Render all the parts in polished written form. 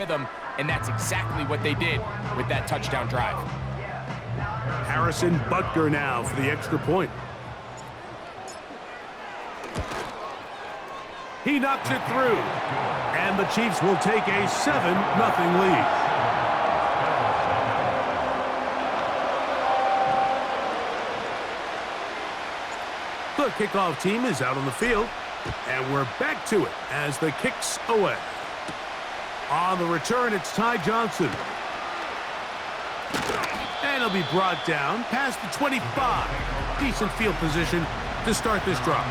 rhythm, and that's exactly what they did with that touchdown drive. Harrison Butker now for the extra point. He knocks it through, and the Chiefs will take a 7-0 lead. The kickoff team is out on the field, and we're back to it as the kick's away. On the return, it's Ty Johnson. And he'll be brought down past the 25. Decent field position to start this drive.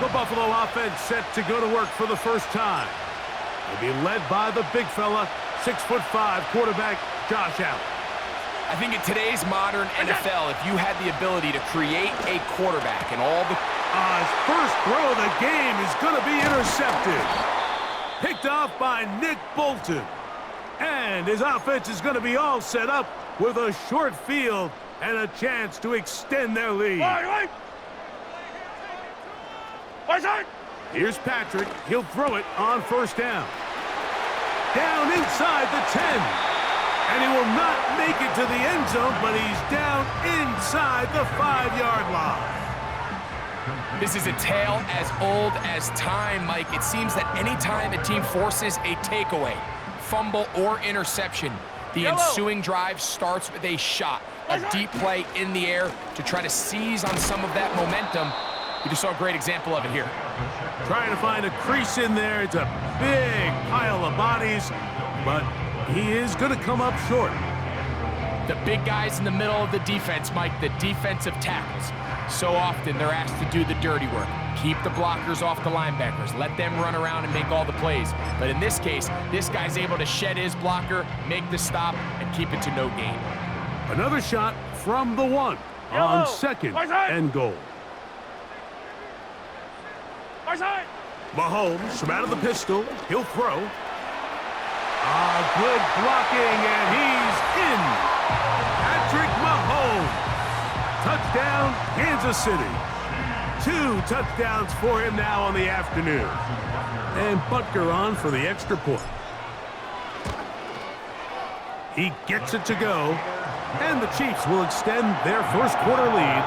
The Buffalo offense set to go to work for the first time. They'll be led by the big fella, 6'5" quarterback Josh Allen. I think in today's modern NFL, if you had the ability to create a quarterback and all the... His first throw of the game is going to be intercepted. Picked off by Nick Bolton. And his offense is going to be all set up with a short field and a chance to extend their lead. Here's Patrick. He'll throw it on first down. Down inside the 10. And he will not make it to the end zone, but he's down inside the 5-yard line. This is a tale as old as time, Mike. It seems that any time a team forces a takeaway, fumble, or interception, the ensuing drive starts with a shot, a deep play in the air to try to seize on some of that momentum. We just saw a great example of it here. Trying to find a crease in there. It's a big pile of bodies, but he is going to come up short. The big guys in the middle of the defense, Mike, the defensive tackles. So often they're asked to do the dirty work. Keep the blockers off the linebackers. Let them run around and make all the plays. But in this case, this guy's able to shed his blocker, make the stop, and keep it to no gain. Another shot from the 1 on second and goal. Mahomes from out of the pistol. He'll throw. Good blocking, and he's in. Patrick Mahomes. Touchdown, Kansas City. 2 touchdowns for him now on the afternoon. And Butker on for the extra point. He gets it to go, and the Chiefs will extend their first quarter lead.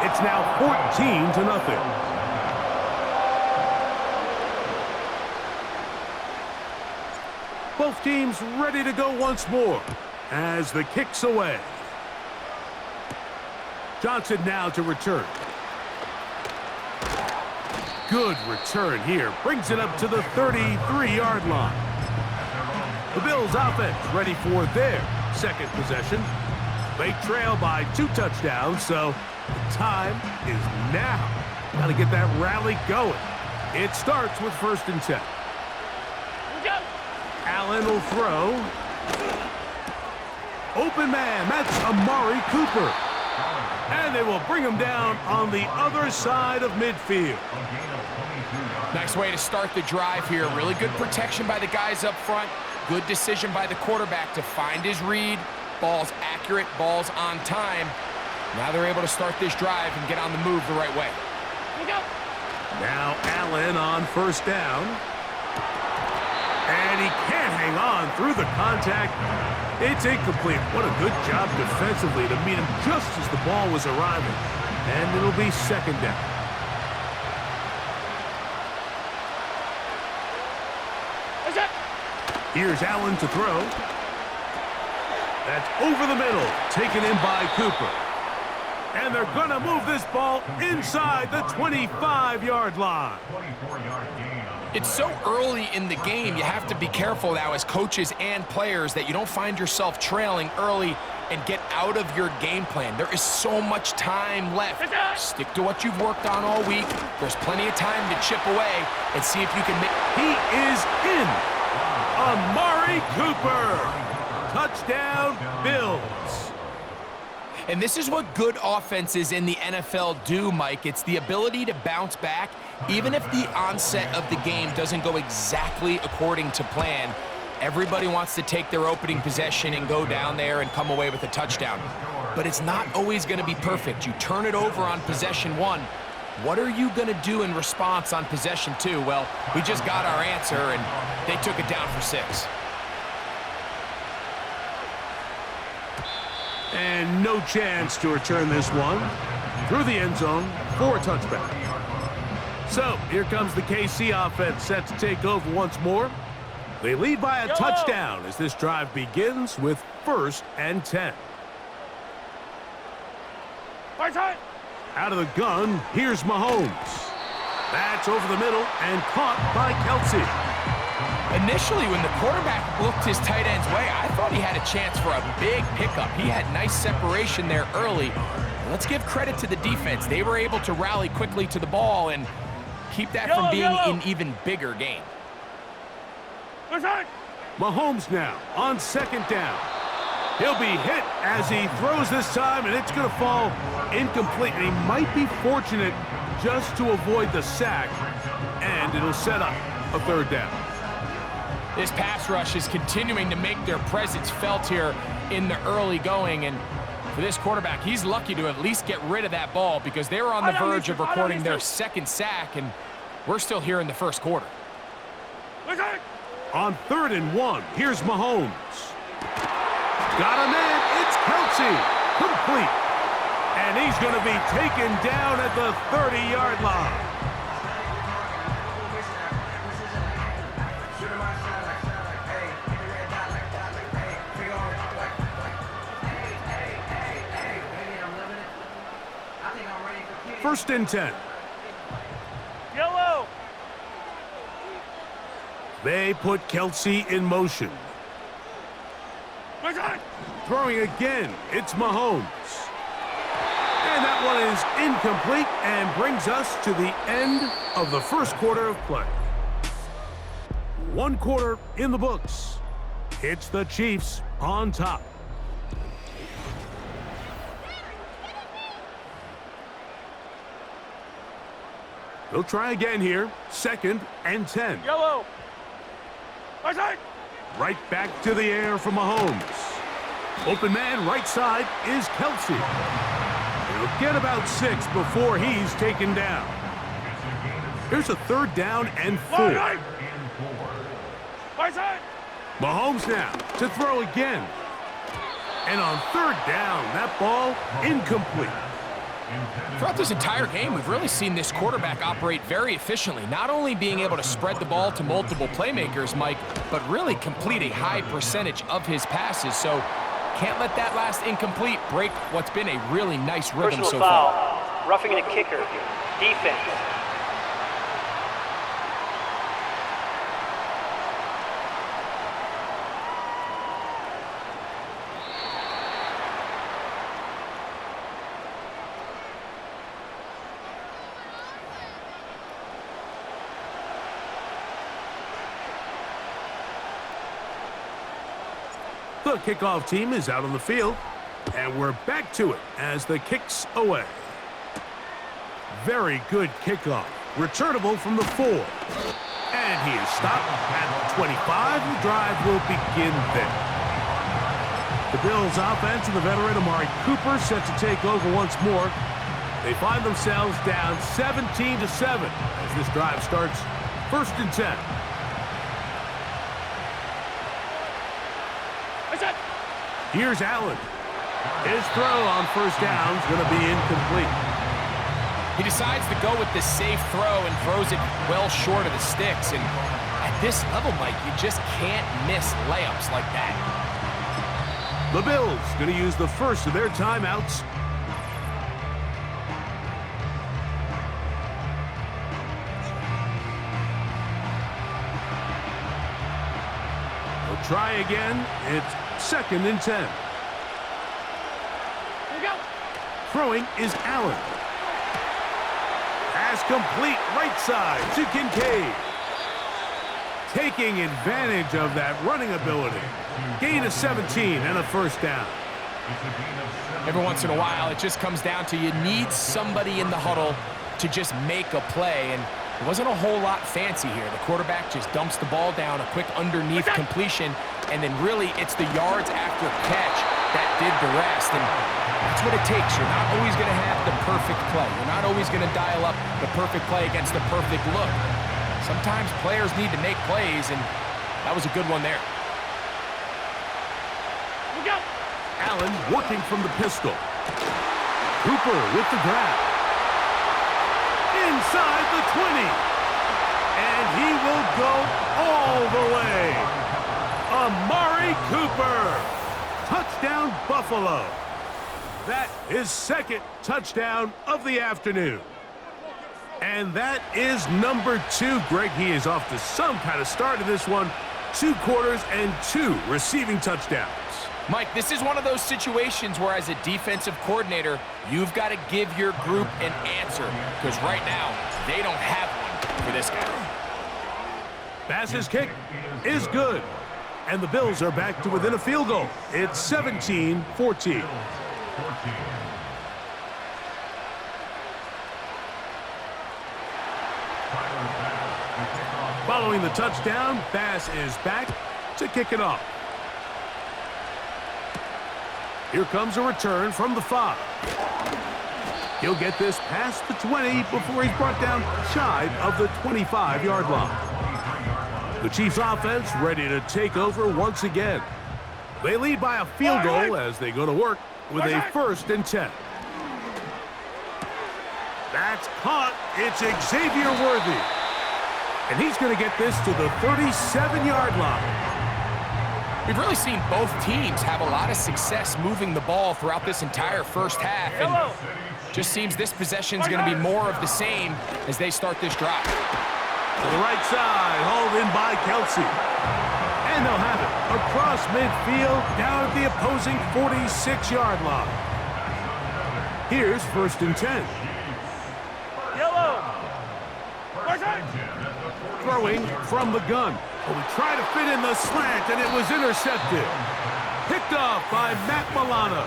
It's now 14-0. Both teams ready to go once more as the kick's away. Johnson now to return. Good return here. Brings it up to the 33-yard line. The Bills offense ready for their second possession. They trail by 2 touchdowns, so the time is now. Got to get that rally going. It starts with 1st and 10. Allen will throw. Open man, that's Amari Cooper. And they will bring him down on the other side of midfield. Nice way to start the drive here. Really good protection by the guys up front. Good decision by the quarterback to find his read. Ball's accurate, ball's on time. Now they're able to start this drive and get on the move the right way. Now Allen on first down. And he can't hang on through the contact. It's incomplete. What a good job defensively to meet him just as the ball was arriving. And it'll be second down. Here's Allen to throw. That's over the middle, taken in by Cooper. And they're going to move this ball inside the 25-yard line. It's so early in the game, you have to be careful now as coaches and players that you don't find yourself trailing early and get out of your game plan. There is so much time left. Stick to what you've worked on all week. There's plenty of time to chip away and see if you can make... He is in. Amari Cooper. Touchdown, Bills. And this is what good offenses in the NFL do, Mike. It's the ability to bounce back, even if the onset of the game doesn't go exactly according to plan. Everybody wants to take their opening possession and go down there and come away with a touchdown. But it's not always going to be perfect. You turn it over on possession 1. What are you going to do in response on possession 2? Well, we just got our answer, and they took it down for 6. And no chance to return this one through the end zone for a touchback. So here comes the KC offense set to take over once more. They lead by a touchdown as this drive begins with 1st and 10. Out of the gun, here's Mahomes. That's over the middle and caught by Kelsey. Initially, when the quarterback looked his tight end's way, I thought he had a chance for a big pickup. He had nice separation there early. Let's give credit to the defense. They were able to rally quickly to the ball and keep that from being an even bigger game. Mahomes now on 2nd down. He'll be hit as he throws this time, and it's going to fall incomplete. And he might be fortunate just to avoid the sack, and it'll set up a 3rd down. This pass rush is continuing to make their presence felt here in the early going, and for this quarterback, he's lucky to at least get rid of that ball because they were on the verge of recording their 2nd sack, and we're still here in the 1st quarter. On 3rd and 1, here's Mahomes. Got him in. It's Kelsey. Complete. And he's going to be taken down at the 30-yard line. First and 10. Yellow. They put Kelsey in motion. Throwing again, it's Mahomes. And that one is incomplete and brings us to the end of the 1st quarter of play. 1 quarter in the books. It's the Chiefs on top. They'll try again here. 2nd and 10. Yellow. Right back to the air for Mahomes. Open man right side is Kelsey. He'll get about 6 before he's taken down. Here's a 3rd down and 4. Mahomes now to throw again. And on 3rd down, that ball incomplete. Throughout this entire game, we've really seen this quarterback operate very efficiently, not only being able to spread the ball to multiple playmakers, Mike, but really complete a high percentage of his passes. So can't let that last incomplete break what's been a really nice rhythm so far. Foul. Roughing the kicker. Defense. The kickoff team is out on the field, and we're back to it as the kick's away. Very good kickoff. Returnable from the 4. And he is stopped at the 25. The drive will begin there. The Bills offense and the veteran Amari Cooper set to take over once more. They find themselves down 17-7 as this drive starts 1st and 10. Here's Allen. His throw on 1st down is going to be incomplete. He decides to go with this safe throw and throws it well short of the sticks. And at this level, Mike, you just can't miss layups like that. The Bills going to use the first of their timeouts. They'll try again. It's 2nd and 10. Here we go. Throwing is Allen. Pass complete right side to Kincaid. Taking advantage of that running ability. Gain of 17 and a 1st down. Every once in a while, it just comes down to you need somebody in the huddle to just make a play. And it wasn't a whole lot fancy here. The quarterback just dumps the ball down, a quick underneath completion, and then really it's the yards after catch that did the rest. And that's what it takes. You're not always going to have the perfect play. You're not always going to dial up the perfect play against the perfect look. Sometimes players need to make plays, and that was a good one there. Allen working from the pistol. Cooper with the grab. Inside the 20. And he will go all the way. Amari Cooper. Touchdown, Buffalo. That is second touchdown of the afternoon. And that is number 2. Greg, he is off to some kind of start in this one. 2 quarters and 2 receiving touchdowns. Mike, this is one of those situations where as a defensive coordinator, you've got to give your group an answer. Because right now, they don't have one for this guy. Bass's kick is good. And the Bills are back to within a field goal. It's 17-14. Following the touchdown, Bass is back to kick it off. Here comes a return from the 5. He'll get this past the 20 before he's brought down shy of the 25-yard line. The Chiefs offense ready to take over once again. They lead by a field goal as they go to work with a 1st and 10. That's caught. It's Xavier Worthy. And he's going to get this to the 37-yard line. We've really seen both teams have a lot of success moving the ball throughout this entire first half. And just seems this possession is going to be more of the same as they start this drive. To the right side, hauled in by Kelsey. And they'll have it across midfield down at the opposing 46-yard line. Here's 1st and 10. Throwing from the gun. Well, we tried to fit in the slant, and it was intercepted. Picked off by Matt Milano.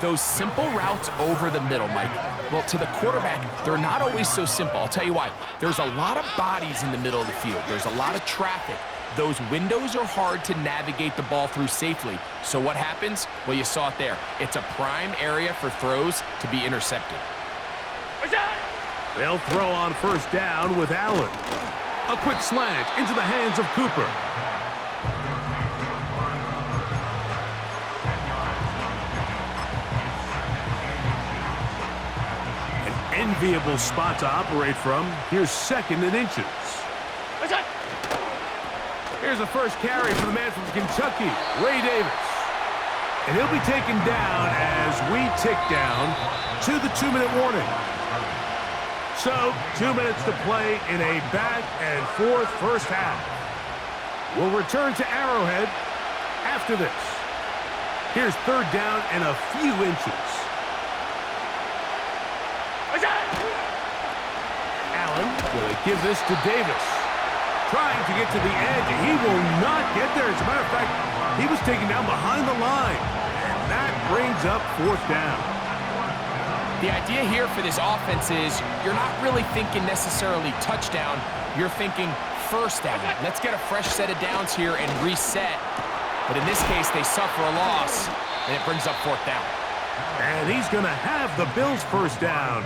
Those simple routes over the middle, Mike. Well, to the quarterback, they're not always so simple. I'll tell you why. There's a lot of bodies in the middle of the field. There's a lot of traffic. Those windows are hard to navigate the ball through safely. So what happens? Well, you saw it there. It's a prime area for throws to be intercepted. They'll throw on 1st down with Allen. A quick slant into the hands of Cooper. An enviable spot to operate from. Here's 2nd and inches. Here's the first carry for the man from Kentucky, Ray Davis. And he'll be taken down as we tick down to the 2-minute warning. So, 2 minutes to play in a back-and-forth first half. We'll return to Arrowhead after this. Here's 3rd down and a few inches. Allen will give this to Davis. Trying to get to the edge. He will not get there. As a matter of fact, he was taken down behind the line. And that brings up 4th down. The idea here for this offense is you're not really thinking necessarily touchdown. You're thinking 1st down. Let's get a fresh set of downs here and reset. But in this case, they suffer a loss, and it brings up 4th down. And he's going to have the Bills' 1st down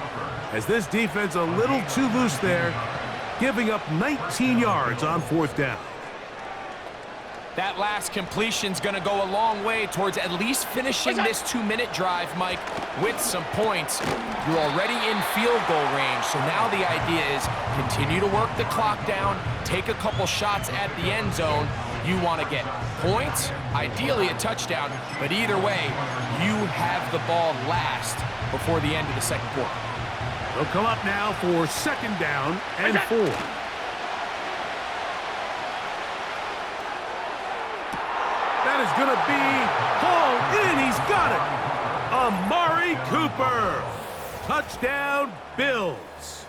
as this defense a little too loose there, giving up 19 yards on 4th down. That last completion's going to go a long way towards at least finishing this 2-minute drive, Mike, with some points. You're already in field goal range, so now the idea is continue to work the clock down, take a couple shots at the end zone. You want to get points, ideally a touchdown, but either way, you have the ball last before the end of the 2nd quarter. They'll come up now for 2nd down and 4. That is going to be hauled in. He's got it. Amari Cooper. Touchdown, Bills.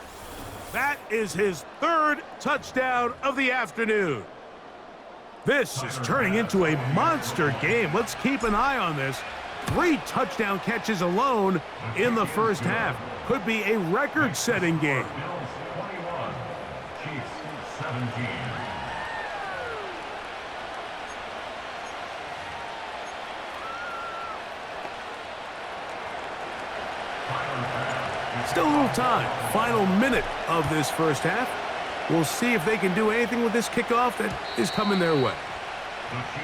That is his 3rd touchdown of the afternoon. This is turning into a monster game. Let's keep an eye on this. 3 touchdown catches alone in the first half. Could be a record-setting game. Still a little time. Final minute of this first half. We'll see if they can do anything with this kickoff that is coming their way.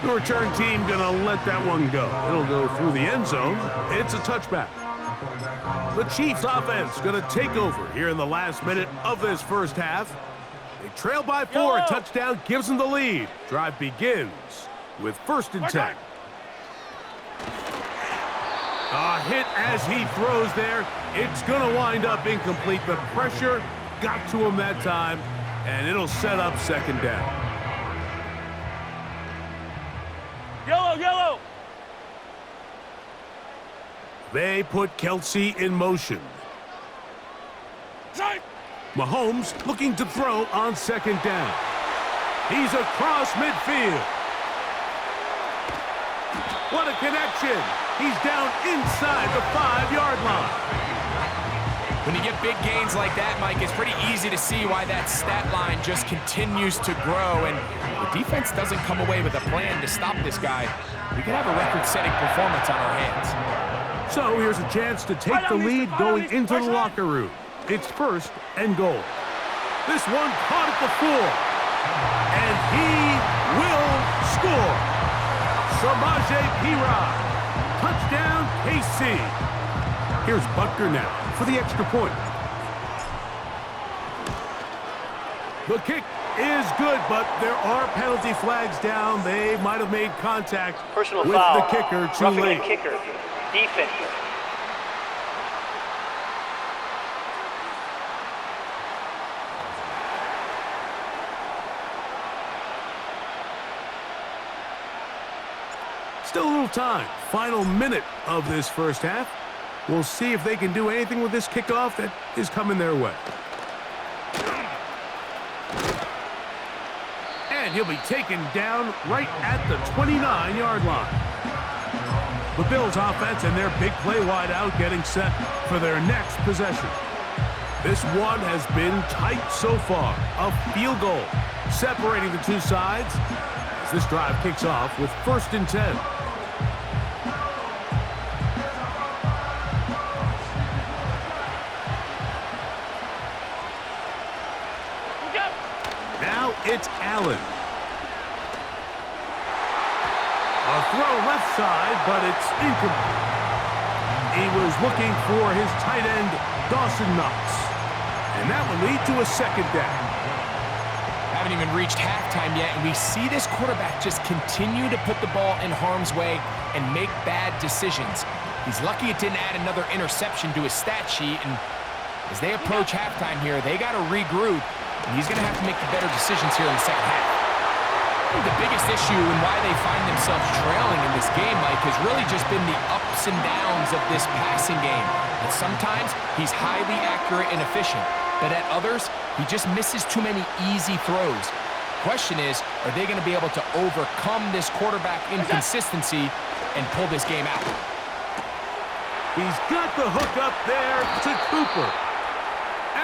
The return team going to let that one go. It'll go through the end zone. It's a touchback. The Chiefs offense going to take over here in the last minute of this first half. They trail by 4. A touchdown gives them the lead. Drive begins with 1st and 10. A hit as he throws there. It's going to wind up incomplete. The pressure got to him that time, and it'll set up 2nd down. Yellow. They put Kelsey in motion. Mahomes looking to throw on 2nd down. He's across midfield. What a connection. He's down inside the 5-yard line. When you get big gains like that, Mike, it's pretty easy to see why that stat line just continues to grow, and the defense doesn't come away with a plan to stop this guy. We could have a record-setting performance on our hands. So here's a chance to take the lead going into the locker room. It's 1st and goal. This one caught at the 4, and he will score. Samaje Perine. Touchdown, KC. Here's Butker now for the extra point. The kick is good, but there are penalty flags down. They might have made contact Personal with foul. the kicker too Roughing late. a kicker. Defense. Still a little time. Final minute of this first half. We'll see if they can do anything with this kickoff that is coming their way. And he'll be taken down right at the 29-yard line. The Bills offense and their big play wideout getting set for their next possession. This one has been tight so far. A field goal separating the two sides as this drive kicks off with 1st and 10. Now it's Allen. A throw left side, but it's incomplete. He was looking for his tight end, Dawson Knox. And that will lead to a 2nd down. Haven't even reached halftime yet, and we see this quarterback just continue to put the ball in harm's way and make bad decisions. He's lucky it didn't add another interception to his stat sheet, and as they approach halftime here, they got to regroup, and he's going to have to make the better decisions here in the second half. I think the biggest issue and why they find themselves trailing in this game, Mike, has really just been the ups and downs of this passing game. And sometimes he's highly accurate and efficient, but at others, he just misses too many easy throws. Question is, are they going to be able to overcome this quarterback inconsistency and pull this game out? He's got the hook up there to Cooper.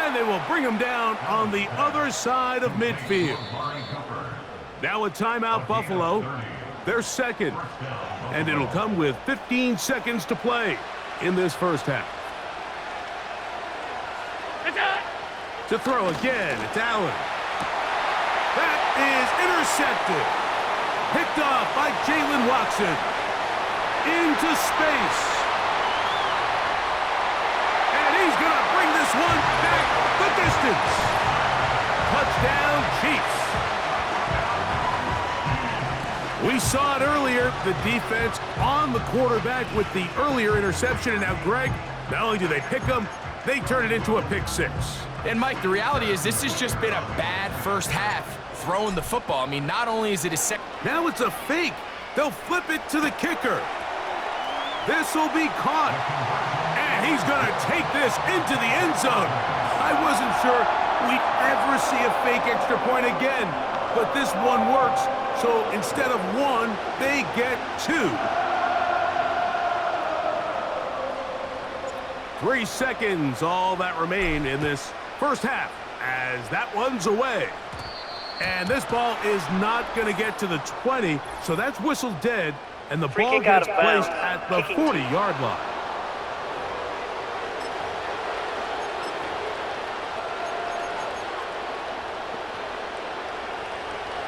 And they will bring him down on the other side of midfield. Now a timeout, Buffalo. They're 2nd. And it'll come with 15 seconds to play in this first half. To throw again, it's Allen. That is intercepted. Picked off by Jalen Watson. Into space. And he's going to bring this one back the distance. Touchdown, Chiefs. We saw it earlier, the defense on the quarterback with the earlier interception. And now, Greg, not only do they pick him, they turn it into a pick 6. And, Mike, the reality is this has just been a bad first half throwing the football. I mean, not only is it a Now it's a fake. They'll flip it to the kicker. This will be caught. And he's going to take this into the end zone. I wasn't sure we'd ever see a fake extra point again, but this one works. So instead of 1, they get 2. 3 seconds, all that remain in this first half as that one's away. And this ball is not going to get to the 20, so that's whistled dead, and the ball gets placed at the 40-yard line.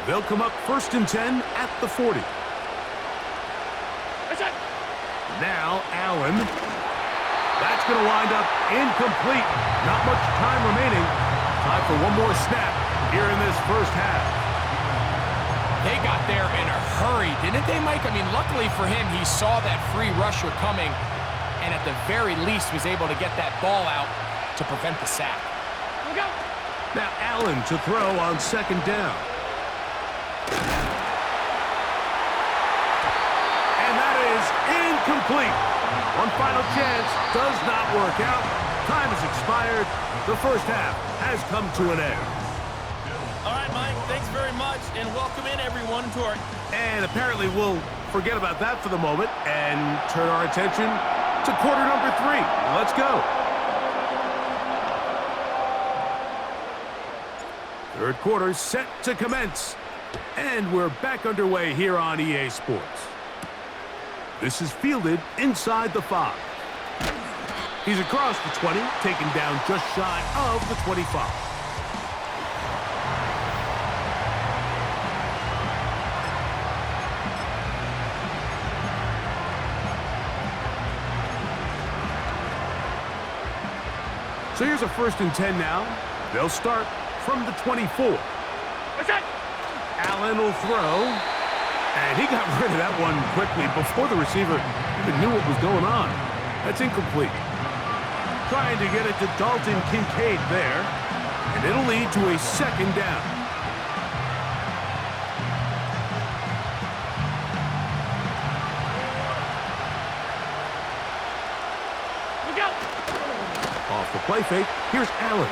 They'll come up 1st and 10 at the 40. Now Allen. That's going to wind up incomplete. Not much time remaining. Time for one more snap here in this first half. They got there in a hurry, didn't they, Mike? I mean, luckily for him, he saw that free rusher coming and at the very least was able to get that ball out to prevent the sack. Look out. Now Allen to throw on 2nd down. And that is incomplete. One final chance does not work out. Time has expired. The first half has come to an end. All right, Mike, thanks very much, and welcome in everyone to our... And apparently we'll forget about that for the moment and turn our attention to quarter number 3. Let's go. Third quarter set to commence. And we're back underway here on EA Sports. This is fielded inside the 5. He's across the 20, taken down just shy of the 25. So here's a 1st and 10 now. They'll start from the 24. Allen will throw. And he got rid of that one quickly before the receiver even knew what was going on. That's incomplete. Trying to get it to Dalton Kincaid there. And it'll lead to a 2nd down. Look out. Off the play fake, here's Allen.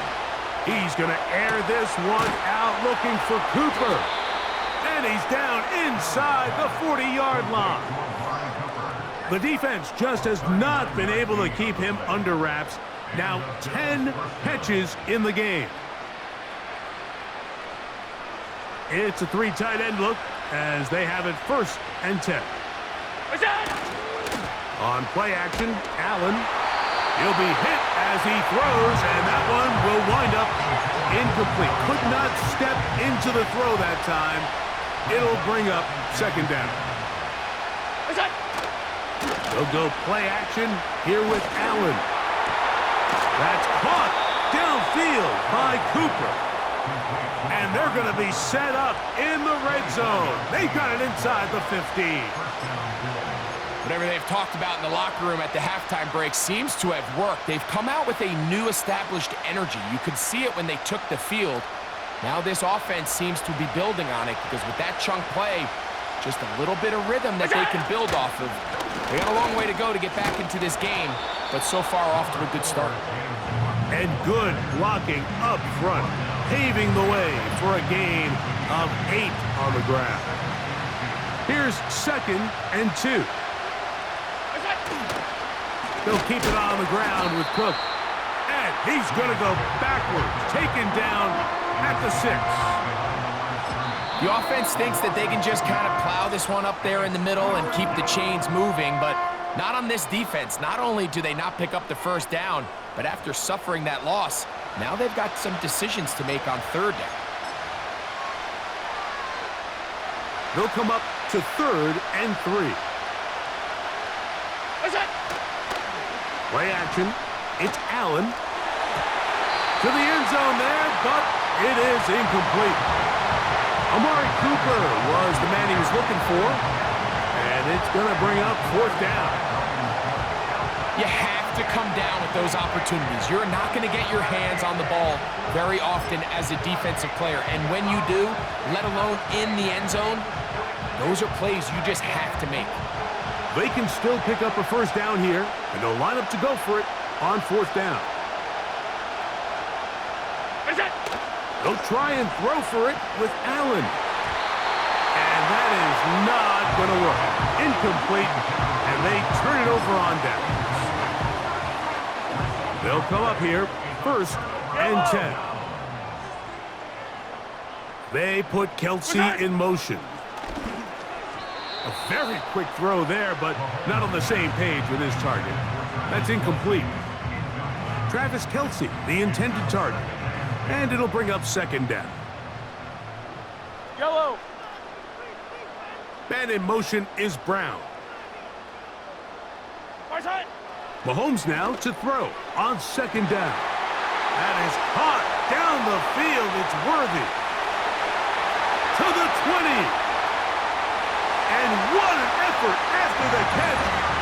He's going to air this one out looking for Cooper. And he's down inside the 40-yard line. The defense just has not been able to keep him under wraps. Now 10 catches in the game. It's a 3 tight end look as they have it 1st and 10. On play action, Allen. He'll be hit as he throws, and that one will wind up incomplete. Could not step into the throw that time. It'll bring up 2nd down. They'll go play action here with Allen. That's caught downfield by Cooper. And they're going to be set up in the red zone. They've got it inside the 15. Whatever they've talked about in the locker room at the halftime break seems to have worked. They've come out with a new established energy. You could see it when they took the field. Now this offense seems to be building on it because with that chunk play, just a little bit of rhythm that they can build off of. They got a long way to go to get back into this game, but so far off to a good start. And good blocking up front, paving the way for a gain of 8 on the ground. Here's 2nd and 2. They'll keep it on the ground with Cook. And he's going to go backwards, taken down at the 6. The offense thinks that they can just kind of plow this one up there in the middle and keep the chains moving, but not on this defense. Not only do they not pick up the 1st down, but after suffering that loss, now they've got some decisions to make on 3rd down. They'll come up to 3rd and 3. Play action. It's Allen. To the end zone there, but it is incomplete. Amari Cooper was the man he was looking for, and it's going to bring up 4th down. You have to come down with those opportunities. You're not going to get your hands on the ball very often as a defensive player, and when you do, let alone in the end zone, those are plays you just have to make. They can still pick up a 1st down here, and they'll line up to go for it on 4th down. They'll try and throw for it with Allen. And that is not going to work. Incomplete, and they turn it over on downs. They'll come up here, 1st and 10. They put Kelsey in motion. A very quick throw there, but not on the same page with his target. That's incomplete. Travis Kelsey, the intended target. And it'll bring up 2nd down. Yellow. Man in motion is Brown. Right side. Mahomes now to throw on second down. That is caught down the field. It's worthy. To the 20. And what an effort after the